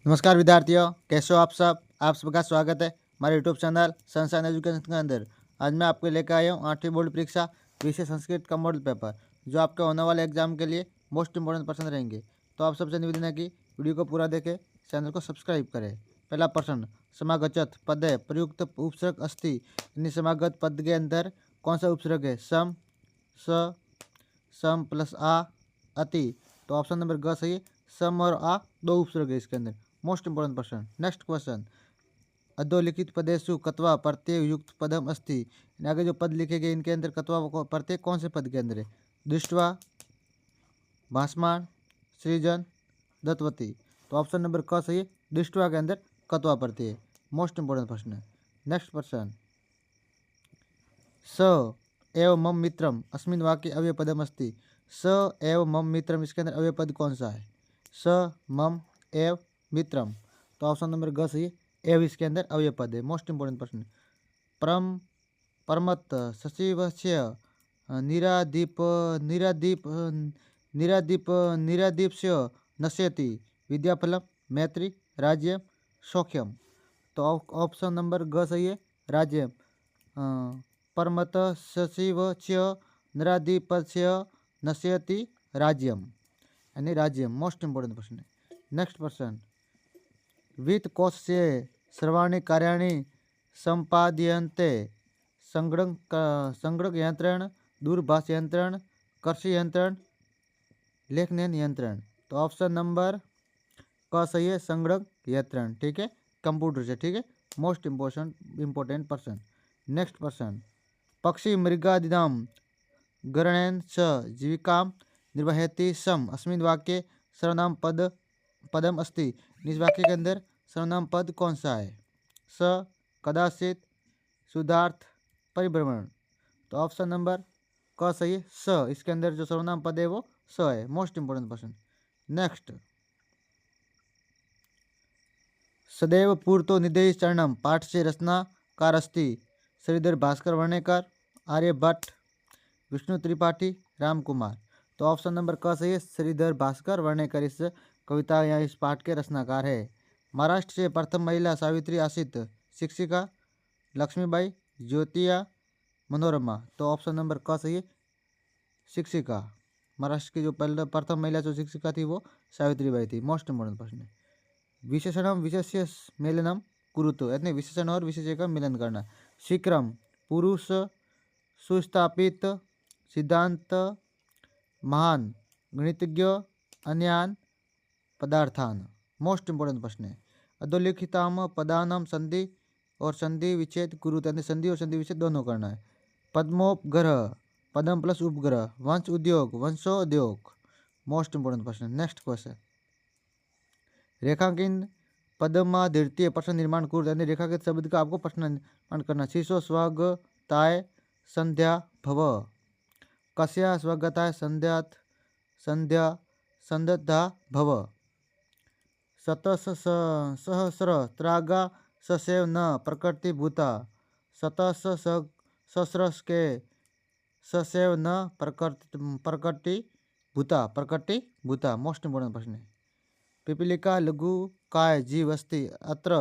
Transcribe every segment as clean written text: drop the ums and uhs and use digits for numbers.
नमस्कार विद्यार्थियों, कैसे हो आप सब। आप सबका स्वागत है हमारे यूट्यूब चैनल सनशाइन एजुकेशन के अंदर। आज मैं आपको लेकर आया हूँ 8वीं बोर्ड परीक्षा विषय संस्कृत का मॉडल पेपर, जो आपके होने वाले एग्जाम के लिए मोस्ट इंपॉर्टेंट प्रश्न रहेंगे। तो आप सबसे निवेदन है कि वीडियो को पूरा देखें, चैनल को सब्सक्राइब करें। पहला प्रश्न, समागत पद है प्रयुक्त उपसर्ग अस्ति, यानी समागत पद के अंदर कौन सा उपसर्ग है? सम, स, सम प्लस आ, अति। तो ऑप्शन नंबर ग सही है। सम और आ दो उपसर्ग है इसके अंदर। Most important question. Next question, अधोलिखित पदेषु कत्वा प्रत्यय युक्त पदम अस्ति, आगे जो पद लिखे गए इनके अंदर कत्वा प्रत्यय कौन से पद के अंदर है? दृष्टवा, भाषमान, सृजन, दत्तवती। तो ऑप्शन नंबर क सही है। दृष्टवा के अंदर कत्वा प्रत्यय। मोस्ट इंपोर्टेंट प्रश्न है। नेक्स्ट क्वेश्चन, स एव मम मित्रम अस्मिन वाक्य अव्यय पदम अस्ति। स एव मम मित्रम, इसके अंदर अव्यय पद कौन सा है? स, मम, एव, मित्रम। तो ऑप्शन नंबर ग सही है। एव इसके अंदर अव्यय पद है। मोस्ट इंपोर्टेंट प्रश्न। परम, परमत, सचिवस्य, निरादीप, निरादीप, निरादीप, निरादीप्स्य नश्यति, विद्याफलम, मैत्री, राज्य, सौख्यम। तो ऑप्शन नंबर ग सही है। राज्य, परमत सचिव च नराधिपस्य नश्यति राज्यम, यानी राज्यम। मोस्ट इंपोर्टेंट प्रश्न है। नेक्स्ट प्रश्न, वित्त कोश से सर्वाणि कार्याणि संपाद्यन्ते, संगणक यंत्रण, दूरभाष यंत्रण, कृषि यंत्रण, लेखन यंत्रण। तो ऑप्शन नंबर क सही है। संगणक यंत्रण, ठीक है, कंप्यूटर से, ठीक है। Most important person. Next person, पक्षी मृगादिनां गणेन च जीविकां निर्वहति सम अस्मिन् वाक्ये सर्वनाम पदम अस्ति। इस वाक्य के अंदर सर्वनाम पद कौन सा है? स, कदाचित, शुद्धार्थ, परिभ्रमण। तो ऑप्शन नंबर क सही है। स, इसके अंदर जो सर्वनाम पद है वो स है। Most important question. नेक्स्ट, सदैव पूर्तो निधेय चरणम पाठ से रचनाकार अस्ति। श्रीधर भास्कर वर्णेकर, आर्यभट्ट, विष्णु त्रिपाठी, राम कुमार। तो ऑप्शन नंबर क सही है। श्रीधर भास्कर वर्णेकर इस कविता या इस पाठ के रचनाकार है। महाराष्ट्र से प्रथम महिला सावित्री आशित, शिक्षिका लक्ष्मीबाई, ज्योतिया, मनोरमा। तो ऑप्शन नंबर क सही है। शिक्षिका, महाराष्ट्र की जो पहले प्रथम महिला जो शिक्षिका थी वो सावित्रीबाई थी। मोस्ट इंपोर्टेंट प्रश्न है। विशेषणम विशेष्य मेलनम कुरुतो, यानी विशेषण और विशेष्य का मिलन करना। शीघ्रम, पुरुष, सुस्थापित, सिद्धांत, महान, गणितज्ञ, अन्यान, पदार्थान। मोस्ट इंपोर्टेंट प्रश्न है। अधोलिखिताम पदानाम संधि और संधि विच्छेद कुरुत, यानी संधि और संधि विच्छेद दोनों करना है। पद्मोपग्रह, पदम प्लस उपग्रह, वंश उद्योग, वंशोद्योग। मोस्ट इंपोर्टेंट प्रश्न। नेक्स्ट क्वेश्चन, रेखांकित पदमाधृतीय प्रश्न निर्माण कुरुत, यानी रेखांकित शब्द का आपको प्रश्न निर्माण करना। शिशो स्वगताय संध्या भव, कस्या स्वगताय संध्यात संध्या संध्या भव, सहस्र त्रागा ससेव न प्रकृति भूता, सहस्रस के ससेव न प्रकृति भूता। मोस्ट इंपोर्टेंट प्रश्न है। पिपीलिका लघु काय जीव अस्ति, अत्र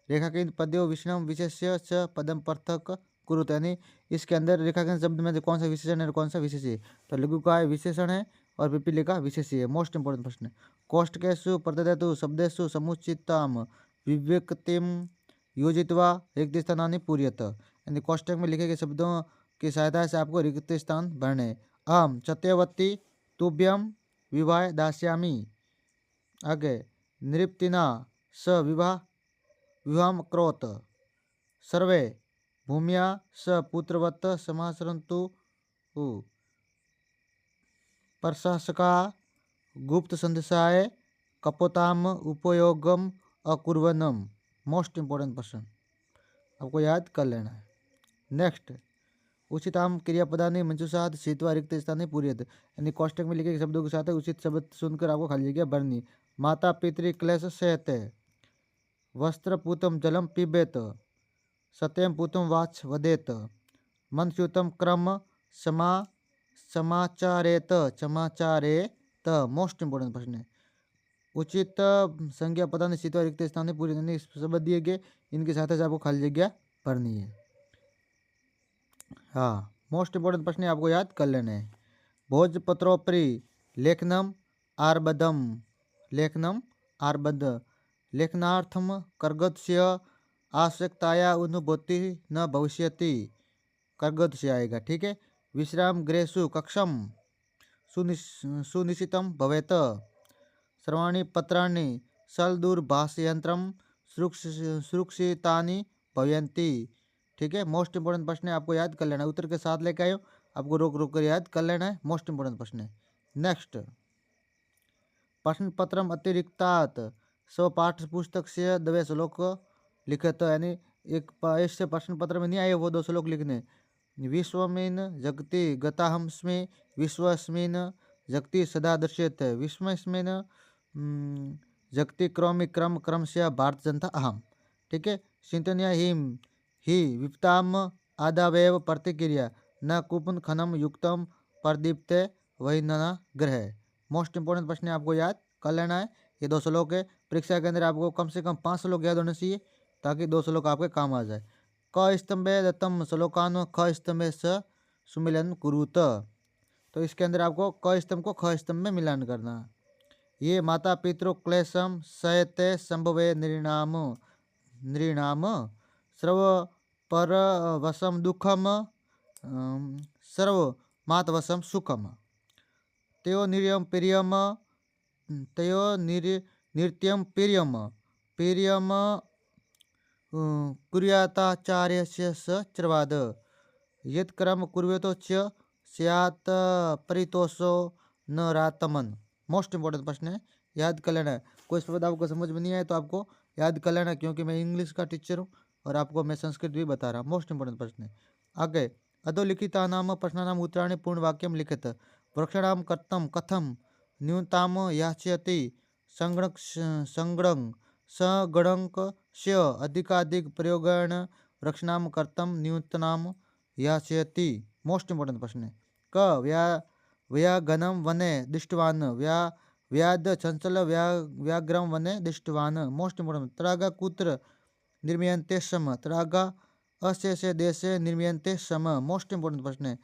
रेखांकित पदो विशेषण विशेष्य च पदम पृथक कुरुत, यानी इसके अंदर रेखांकित शब्द में कौन सा विशेषण है और कौन सा विशेषी है? तो लघु काय विशेषण है और पिपीलिका विशेषी है। मोस्ट इंपोर्टेंट प्रश्न है। कोष्टकेषु प्रददतु शब्देषु समुचिताम विव्यक्तिम योजित्वा रिक्त स्थानानि पूर्यत, यानी कोष्टक में लिखे गए शब्दों की सहायता से आपको रिक्त स्थान भरने। अहम सत्यवती तुभ्यम विवाह दास्यामि, आगे नृप्तिना स विवाह क्रोत, सर्वे भूमिया स पुत्रवत समासरन्तु, प्रशासका गुप्त संदेशाय कपोताम उपयोगम अकुर्वनम। मोस्ट इंपोर्टेंट क्वेश्चन, आपको याद कर लेना है। नेक्स्ट, उचिताम क्रियापदानि मंजूषात शीतवा रिक्त स्थाने पूर्यत, यानी कोष्टक में लिखे गए शब्दों के साथ उचित शब्द सुनकर आपको खाली जगह भरनी। माता पितृ क्लेश सहते, वस्त्र पूतम जलम पिबेत, सत्यम पूतम वाच वदेत, मनस्यूतम क्रम समाचारेत। मोस्ट इंपोर्टेंट प्रश्न है। उचित संज्ञा पदानि सीटवा रिक्त स्थान पूरी यानी शब्द दिए गए, इनके साथ से आपको खाली जगह भरनी है। हाँ, मोस्ट इंपोर्टेंट प्रश्न आपको याद कर लेने हैं। भोजपत्रोपरि लेखनम आरबदम, लेखनम आरबद, लेखनार्थम कर्गदस्य आवश्यकताया अनुभूति न भविष्यति, कर्गद से आएगा। ठीक है। विश्राम गृहेषु कक्षम सुनिश्चितम भवेत, सर्वाणि पत्राणि सलदूरभाषयंत्रम सुरक्षितानि भवन्ति। ठीक है। मोस्ट इंपोर्टेंट प्रश्न है, आपको याद कर लेना है। उत्तर के साथ लेके आयो, आपको रोक रोक कर याद कर लेना है। मोस्ट इंपोर्टेंट प्रश्न है। नेक्स्ट, प्रश्न पत्रम अतिरिक्तात् स्व पाठ्य पुस्तक से द्वे श्लोक लिखित, यानी एक इससे प्रश्न पत्र में नहीं आए वो 2 श्लोक लिखने। विश्वमिन जगति गताहमस्मि, विश्वस्मिन जगति सदा दृश्यते, विश्वस्मिन जगति क्रमि क्रम क्रमस्य भारत जनता अहम। ठीक है। चिंतनीय ही विपताम आदावेव प्रतिक्रिया न कुपन खनम युक्तम प्रदीप्ते वही न ग्रह। मोस्ट इंपोर्टेंट प्रश्न आपको याद कर लेना है। ये 2 श्लोक है। परीक्षा के अंदर आपको कम से कम 5 श्लोक याद होने चाहिए, ताकि 2 श्लोक आपके काम आ जाए। क स्तंभे दत्तम श्लोकान ख स्तंभे स सुमिलन कुरुत, तो इसके अंदर आपको क स्तंभ को ख स्तंभ में मिलान करना। ये माता पितृ क्लेशम सहते संभवे नृणाम, नृणाम सर्व पर वसम दुखम सर्व मात वसम सुखम, त्यो निर्यम प्रियम, त्यो नृत्यम प्रियम प्रियम कुर्याताचार्यस्य स चर्वाद, यत् कर्म कुर्वतो च स्यात् परितोषो न रातमन। मोस्ट इंपोर्टेंट प्रश्न है, याद कर लेना है। कोई शब्द आपको समझ में नहीं आए तो आपको याद कर लेना, क्योंकि मैं इंग्लिश का टीचर हूँ और आपको मैं संस्कृत भी बता रहा हूँ। मोस्ट इंपोर्टेंट प्रश्न है। आगे, अधोलिखिता नाम प्रश्नानाम उत्तराणि पूर्ण वाक्यम लिखित, वृक्षणाम कर्तम कथम न्यूनताम याचयति, संगणक सगणक से अधिकाधिक प्रयोगेण वृक्षणाम कर्तम न्यूनतनाम याचयति। मोस्ट इंपोर्टेंट प्रश्न है। क व्याघ्नं वने दृष्टवान्, व्याध चंचल व्याघ्रं वने दृष्टवान्। Most important. तडागा कुत्र निर्मीयन्ते स्म, तडागा अशेषे देशे निर्मीयन्ते स्म। मोस्ट इंपोर्टेंट प्रश्न है।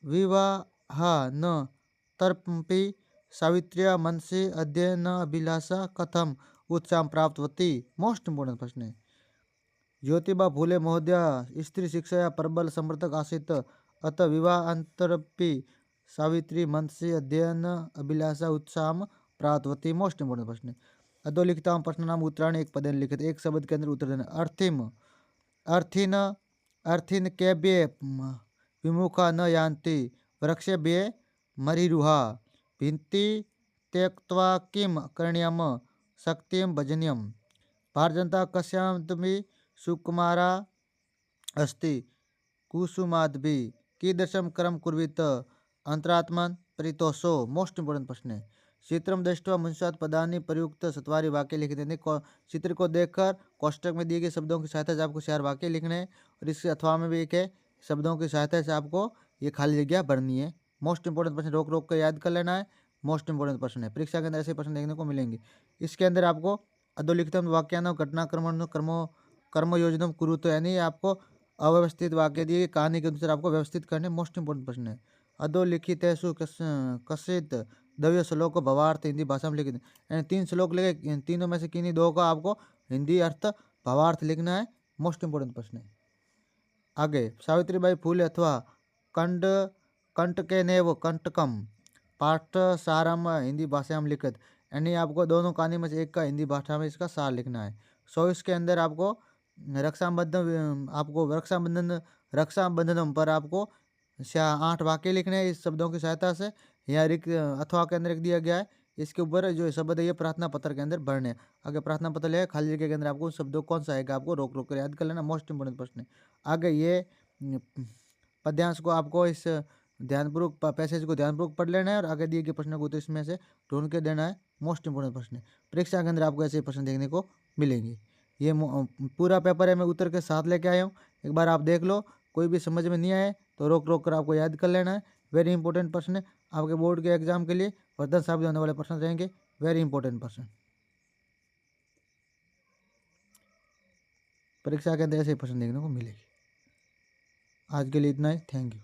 विवाहा न तर्पि सावित्र्या मनसि अध्ययन अभिलाषा कथम उत्साह प्राप्तवती। मोस्ट इंपोर्टेंट प्रश्न है। ज्योतिबा फूले महोदय स्त्री शिक्षाया प्रबल समर्थक आसीत्, अतः विवाहांतरपि सावित्री मनसि अध्ययन अभिलाषा उत्साह प्राप्तवती। मोस्ट इंपोर्टेंट प्रश्न है। अधोलिखिताम प्रश्नानाम उत्तराणि एक पदेन लिखित, एक शब्द के अंदर उत्तर देना। अर्थिम अर्थिन अर्थिन केभ्ये विमुखा न यान्ति, वृक्षेभ्ये मरीरुहा, भिन्ति त्यक्त्वा किम करणीयम शक्तिम भजनीयम, भारत जनता कस्यामि सुकुमारा अस्ति, कुसुमाद्भि कीदृशम कर्म कुर्वीत अंतरात्मन परितोषो। मोस्ट इंपोर्टेंट प्रश्न है। चित्रम दृष्ट्वा मुंशात पदानि प्रयुक्त सत्वारी वाक्य लिख देने। चित्र को देखकर कोष्टक में दिए गए शब्दों की सहायता से आपको 4 वाक्य लिखने हैं, और इसके अथवा में भी एक है, शब्दों की सहायता से आपको ये खाली जगह भरनी है। मोस्ट इंपोर्टेंट प्रश्न रोक रोक कर याद कर लेना है। मोस्ट इंपोर्टेंट प्रश्न है, परीक्षा के अंदर ऐसे प्रश्न देखने को मिलेंगे। इसके अंदर आपको अधोलिखितम वाक्यान घटनाक्रमण कर्म योजनम कुरुतो, यानी आपको अव्यवस्थित वाक्य दिए कहानी के अनुसार आपको व्यवस्थित करने। मोस्ट इंपोर्टेंट प्रश्न है। अधोलिखितेषु कसित द्रव्य श्लोक भावार्थ हिंदी भाषा में लिखित, यानी 3 श्लोक लिखे, तीनों में से किन्हीं 2 का आपको हिंदी अर्थ भावार्थ लिखना है। मोस्ट इंपोर्टेंट प्रश्न है। आगे, सावित्रीबाई फूले अथवा कंटकेनेव कंटकम पाठसारम हिंदी भाषा में लिखित, यानी आपको दोनों कहानी में से एक का हिंदी भाषा में इसका सार लिखना है। 24 के अंदर आपको रक्षाबंधन पर आपको 8 वाक्य लिखने हैं इस शब्दों की सहायता से। यहाँ रिक्त अथवा के अंदर एक दिया गया है, इसके ऊपर जो शब्द है ये प्रार्थना पत्र के अंदर भरने हैं। आगे प्रार्थना पत्र ले खाली जगह के अंदर आपको शब्दों कौन सा आएगा आपको रोक रोक कर याद कर लेना। मोस्ट इंपोर्टेंट प्रश्न है। आगे ये पद्यांश को आपको इस ध्यानपूर्वक पैसेज को ध्यानपूर्वक पढ़ लेना है, और आगे दिए गए प्रश्नों को इसमें से ढूंढ के देना है। मोस्ट इंपोर्टेंट प्रश्न है। परीक्षा के अंदर आपको ऐसे प्रश्न देखने को मिलेंगे। ये पूरा पेपर है, मैं उत्तर के साथ लेके आया हूँ, एक बार आप देख लो। कोई भी समझ में नहीं आए तो रोक रोक कर आपको याद कर लेना है। वेरी इंपॉर्टेंट प्रश्न है आपके बोर्ड के एग्जाम के लिए, वरदान साबित होने वाले प्रश्न रहेंगे, वेरी इंपॉर्टेंट प्रश्न। परीक्षा के अंदर ऐसे प्रश्न देखने को मिलेगी। आज के लिए इतना ही, थैंक यू।